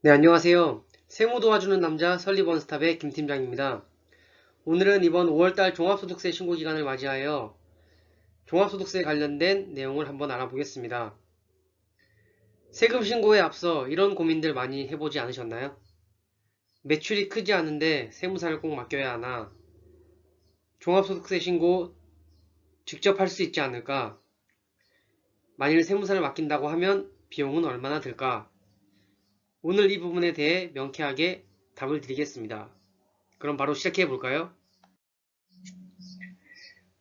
네, 안녕하세요. 세무 도와주는 남자 설리번스탑의 김팀장입니다. 오늘은 이번 5월달 종합소득세 신고기간을 맞이하여 종합소득세 관련된 내용을 한번 알아보겠습니다. 세금 신고에 앞서 이런 고민들 많이 해보지 않으셨나요? 매출이 크지 않은데 세무사를 꼭 맡겨야 하나? 종합소득세 신고 직접 할 수 있지 않을까? 만일 세무사를 맡긴다고 하면 비용은 얼마나 들까? 오늘 이 부분에 대해 명쾌하게 답을 드리겠습니다. 그럼 바로 시작해 볼까요?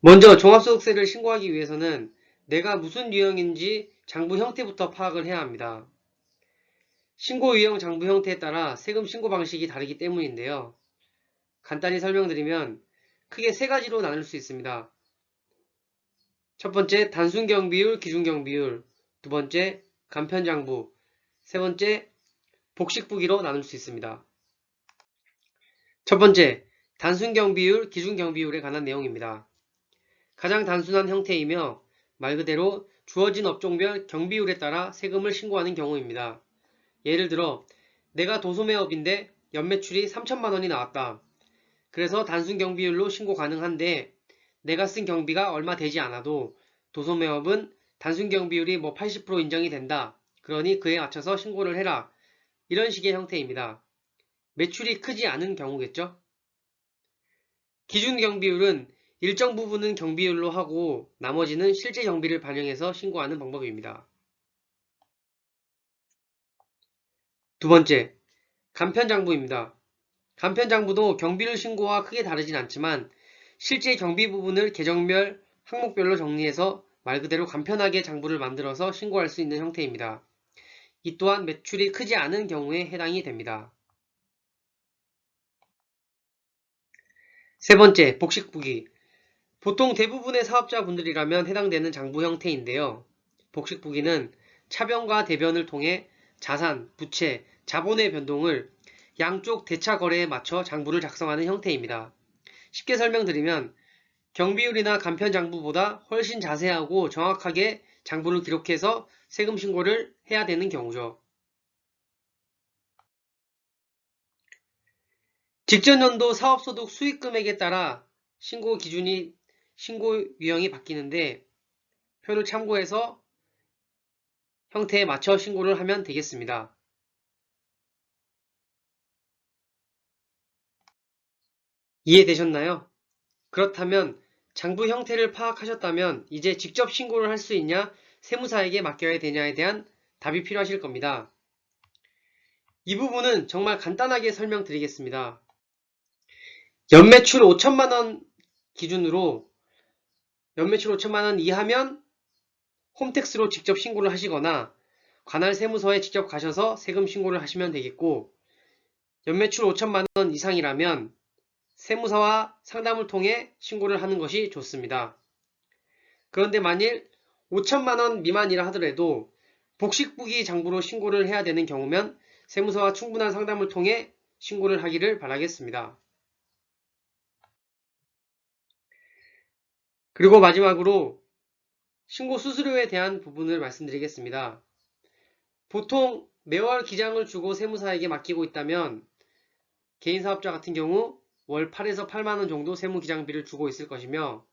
먼저 종합소득세를 신고하기 위해서는 내가 무슨 유형인지 장부 형태부터 파악을 해야 합니다. 신고 유형 장부 형태에 따라 세금 신고 방식이 다르기 때문인데요. 간단히 설명드리면 크게 세 가지로 나눌 수 있습니다. 첫 번째, 단순경비율, 기준경비율. 두 번째, 간편장부. 세 번째, 복식부기로 나눌 수 있습니다. 첫 번째, 단순경비율, 기준경비율에 관한 내용입니다. 가장 단순한 형태이며 말 그대로 주어진 업종별 경비율에 따라 세금을 신고하는 경우입니다. 예를 들어 내가 도소매업인데 연매출이 3천만 원이 나왔다. 그래서 단순 경비율로 신고 가능한데 내가 쓴 경비가 얼마 되지 않아도 도소매업은 단순 경비율이 80% 인정이 된다. 그러니 그에 맞춰서 신고를 해라. 이런 식의 형태입니다. 매출이 크지 않은 경우겠죠? 기준 경비율은 일정 부분은 경비율로 하고 나머지는 실제 경비를 반영해서 신고하는 방법입니다. 두 번째, 간편장부입니다. 간편장부도 경비를 신고와 크게 다르진 않지만 실제 경비 부분을 계정별, 항목별로 정리해서 말 그대로 간편하게 장부를 만들어서 신고할 수 있는 형태입니다. 이 또한 매출이 크지 않은 경우에 해당이 됩니다. 세 번째, 복식부기. 보통 대부분의 사업자분들이라면 해당되는 장부 형태인데요. 복식부기는 차변과 대변을 통해 자산, 부채, 자본의 변동을 양쪽 대차 거래에 맞춰 장부를 작성하는 형태입니다. 쉽게 설명드리면 경비율이나 간편장부보다 훨씬 자세하고 정확하게 장부를 기록해서 세금 신고를 해야 되는 경우죠. 직전 연도 사업소득 수익금액에 따라 신고 유형이 바뀌는데 표를 참고해서 형태에 맞춰 신고를 하면 되겠습니다. 이해되셨나요? 그렇다면 장부 형태를 파악하셨다면 이제 직접 신고를 할 수 있냐, 세무사에게 맡겨야 되냐에 대한 답이 필요하실 겁니다. 이 부분은 정말 간단하게 설명드리겠습니다. 연매출 5천만원 기준으로 연매출 5천만원 이하면 홈택스로 직접 신고를 하시거나 관할 세무서에 직접 가셔서 세금 신고를 하시면 되겠고, 연매출 5천만원 이상이라면 세무사와 상담을 통해 신고를 하는 것이 좋습니다. 그런데 만일 5천만원 미만이라 하더라도 복식부기 장부로 신고를 해야 되는 경우면 세무서와 충분한 상담을 통해 신고를 하기를 바라겠습니다. 그리고 마지막으로 신고 수수료에 대한 부분을 말씀드리겠습니다. 보통 매월 기장을 주고 세무사에게 맡기고 있다면 개인사업자 같은 경우 월 8에서 8만원 정도 세무기장비를 주고 있을 것이며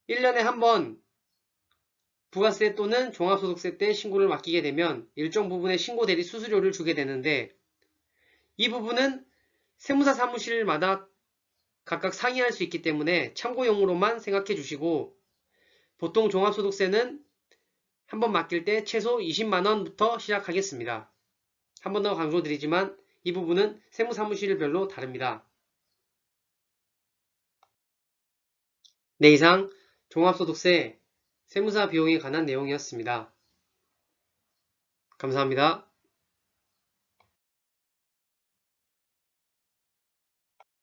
1년에 한 번 부가세 또는 종합소득세 때 신고를 맡기게 되면 일정 부분의 신고 대리 수수료를 주게 되는데 이 부분은 세무사 사무실마다 각각 상이할 수 있기 때문에 참고용으로만 생각해 주시고 보통 종합소득세는 한 번 맡길 때 최소 20만원부터 시작하겠습니다. 한 번 더 강조드리지만 이 부분은 세무사무실별로 다릅니다. 네, 이상 종합소득세 세무사 비용에 관한 내용이었습니다. 감사합니다.